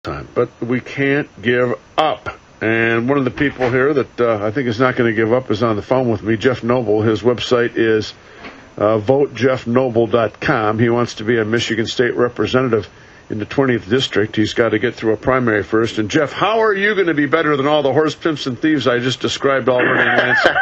time. But we can't give up. And one of the people here that I think is not going to give up is on the phone with me, Jeff Noble. His website is votejeffnoble.com. He wants to be a Michigan State representative in the 20th District. He's got to get through a primary first. And, Jeff, how are you going to be better than all the horse pimps and thieves I just described already in Lansing?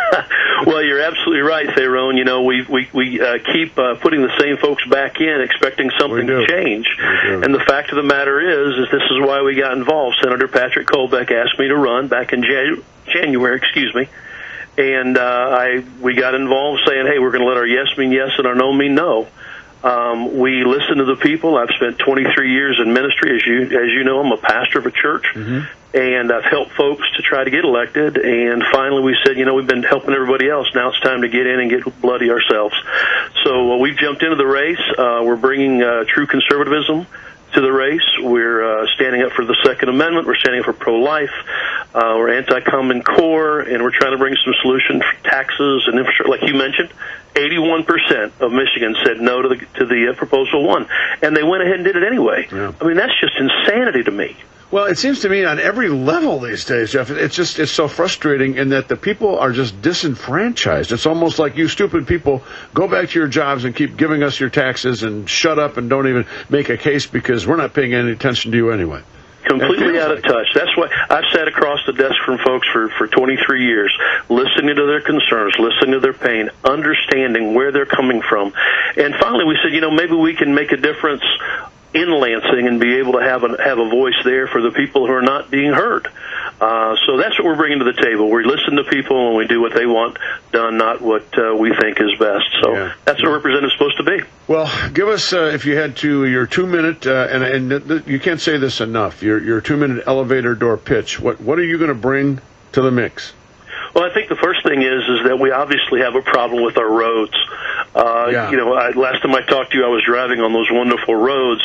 Well, you're absolutely right, Thayrone. You know, we keep putting the same folks back in, expecting something to change. And the fact of the matter is this is why we got involved. Senator Patrick Colbeck asked me to run back in January, and we got involved saying, hey, we're going to let our yes mean yes and our no mean no. We listen to the people. I've spent 23 years in ministry. As you know, I'm a pastor of a church, and I've helped folks to try to get elected. And finally, we said, you know, we've been helping everybody else. Now it's time to get in and get bloody ourselves. So we've jumped into the race. We're bringing true conservatism to the race. We're standing up for the Second Amendment. We're standing up for pro-life. We're anti-Common Core, and we're trying to bring some solutions for taxes and infrastructure. Like you mentioned, 81% of Michigan said no to the proposal one, and they went ahead and did it anyway. Yeah. I mean, that's just insanity to me. Well, it seems to me on every level these days, Jeff, it's so frustrating in that the people are just disenfranchised. It's almost like you stupid people go back to your jobs and keep giving us your taxes and shut up and don't even make a case because we're not paying any attention to you anyway. Completely out of touch. That's why I've sat across the desk from folks for 23 years, listening to their concerns, listening to their pain, understanding where they're coming from. And finally we said, you know, maybe we can make a difference in Lansing and be able to have a voice there for the people who are not being heard. So that's what we're bringing to the table. We listen to people and we do what they want done, not what we think is best. So that's what a representative's supposed to be. Well, give us, if you had to, your 2-minute, and you can't say this enough, your 2-minute elevator door pitch. What are you going to bring to the mix? Well, I think the first thing is that we obviously have a problem with our roads. You know, last time I talked to you, I was driving on those wonderful roads,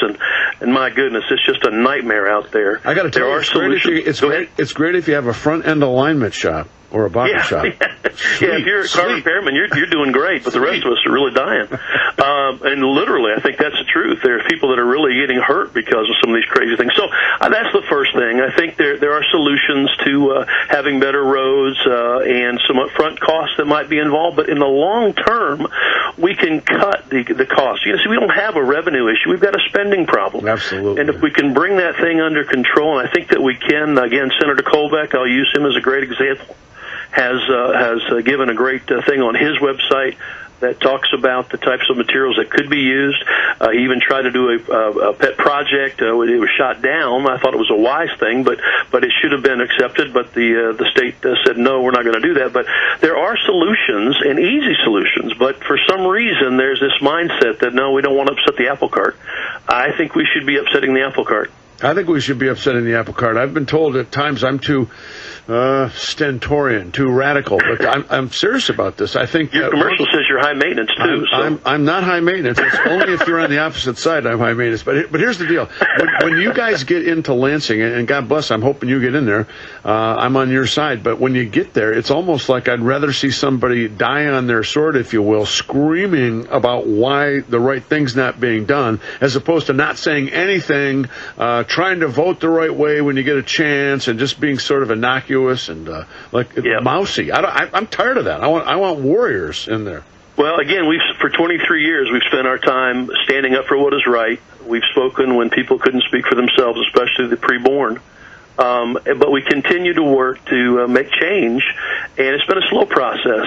and my goodness, it's just a nightmare out there. I got to tell you, it's great if you have a front end alignment shop or a body shop. If you're a car repairman, you're doing great, but the rest of us are really dying. And literally, I think that's the truth. There's people that are really getting hurt because of some of these crazy things. So that's the first thing. I think there are solutions to having better roads and some upfront costs that might be involved, but in the long term, we can cut the cost. You know, see, we don't have a revenue issue. We've got a spending problem. Absolutely. And if we can bring that thing under control, and I think that we can, again, Senator Colbeck, I'll use him as a great example, has given a great thing on his website that talks about the types of materials that could be used. He even tried to do a pet project. It was shot down. I thought it was a wise thing, but it should have been accepted. But the state said, no, we're not going to do that. But there are solutions, and easy solutions. But for some reason, there's this mindset that, no, we don't want to upset the apple cart. I think we should be upsetting the apple cart. I think we should be upsetting the apple cart. I've been told at times I'm too stentorian, too radical, but I'm serious about this. I think your commercial says you're high maintenance too. I'm not high maintenance. It's only if you're on the opposite side I'm high maintenance. But here's the deal: when you guys get into Lansing, and God bless, I'm hoping you get in there. I'm on your side. But when you get there, it's almost like I'd rather see somebody die on their sword, if you will, screaming about why the right thing's not being done, as opposed to not saying anything, trying to vote the right way when you get a chance, and just being sort of innocuous and mousy. I'm tired of that. I want warriors in there. Well, again, for 23 years, we've spent our time standing up for what is right. We've spoken when people couldn't speak for themselves, especially the preborn. But we continue to work to make change, and it's been a slow process.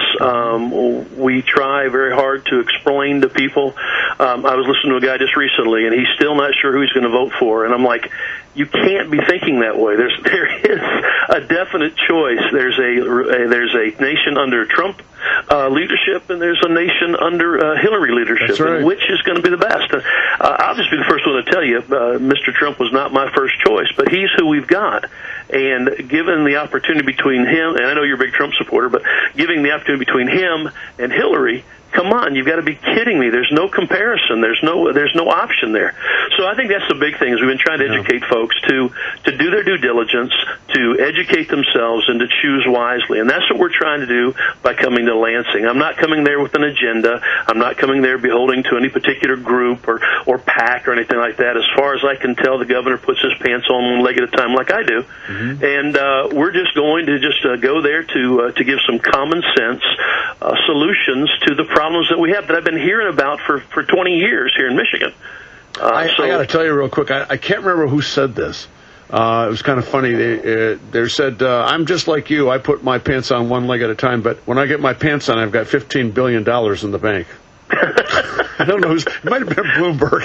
We try very hard to explain to people. I was listening to a guy just recently, and he's still not sure who he's going to vote for, and I'm like, you can't be thinking that way. There is a definite choice. There's a nation under Trump leadership, and there's a nation under Hillary leadership. That's right. And which is going to be the best? I'll just be the first one to tell you, Mr. Trump was not my first choice, but he's who we've got. And given the opportunity between him, and I know you're a big Trump supporter, but giving the opportunity between him and Hillary, come on, you've got to be kidding me. There's no comparison. There's no option there. So I think that's the big thing is we've been trying to educate folks to do their due diligence, to educate themselves and to choose wisely. And that's what we're trying to do by coming to Lansing. I'm not coming there with an agenda. I'm not coming there beholding to any particular group or pack or anything like that. As far as I can tell, the governor puts his pants on one leg at a time like I do. Mm-hmm. And we're just going to go there to give some common sense solutions to the problems that we have that I've been hearing about for 20 years here in Michigan. I got to tell you real quick, I can't remember who said this. It was kind of funny. They said, I'm just like you. I put my pants on one leg at a time, but when I get my pants on, I've got $15 billion in the bank. I don't know. It might have been Bloomberg.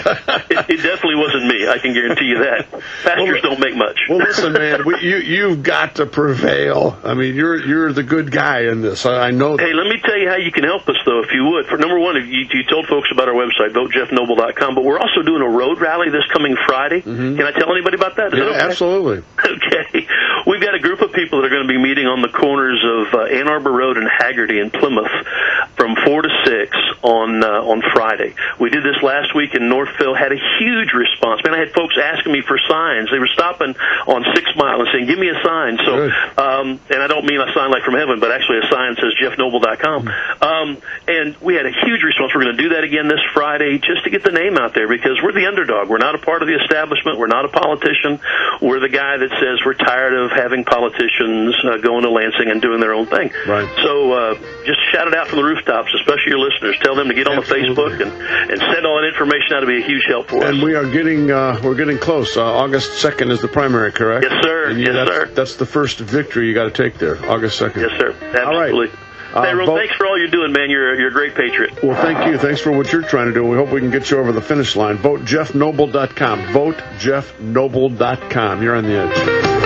It definitely wasn't me. I can guarantee you that. Pastors don't make much. Well, listen, man, you've got to prevail. I mean, you're the good guy in this. I know that. Hey, let me tell you how you can help us, though, if you would. For number one, you told folks about our website, votejeffnoble.com, but we're also doing a road rally this coming Friday. Mm-hmm. Can I tell anybody about that? Is that okay? Absolutely. Okay. We've got a group of people that are going to be meeting on the corners of Ann Arbor Road and Haggerty in Plymouth from 4 to 6 on Friday. We did this last week in Northville, had a huge response. Man, I had folks asking me for signs. They were stopping on 6 Mile and saying, give me a sign. So, and I don't mean a sign like from heaven, but actually a sign that says jeffnoble.com. And we had a huge response. We're going to do that again this Friday just to get the name out there because we're the underdog. We're not a part of the establishment. We're not a politician. We're the guy that says we're tired of having politicians going to Lansing and doing their own thing. Right. So just shout it out from the rooftops, especially your listeners. Tell them to get on the Facebook and send all that information out to be a huge help for us. And we are getting close. August 2nd is the primary, correct? Yes, sir. Yes, sir. That's the first victory you got to take there, August 2nd. Yes, sir. Absolutely. All right. Thayrone, thanks for all you're doing, man. You're a great patriot. Well, thank you. Thanks for what you're trying to do. We hope we can get you over the finish line. VoteJeffNoble.com. VoteJeffNoble.com. You're on the edge.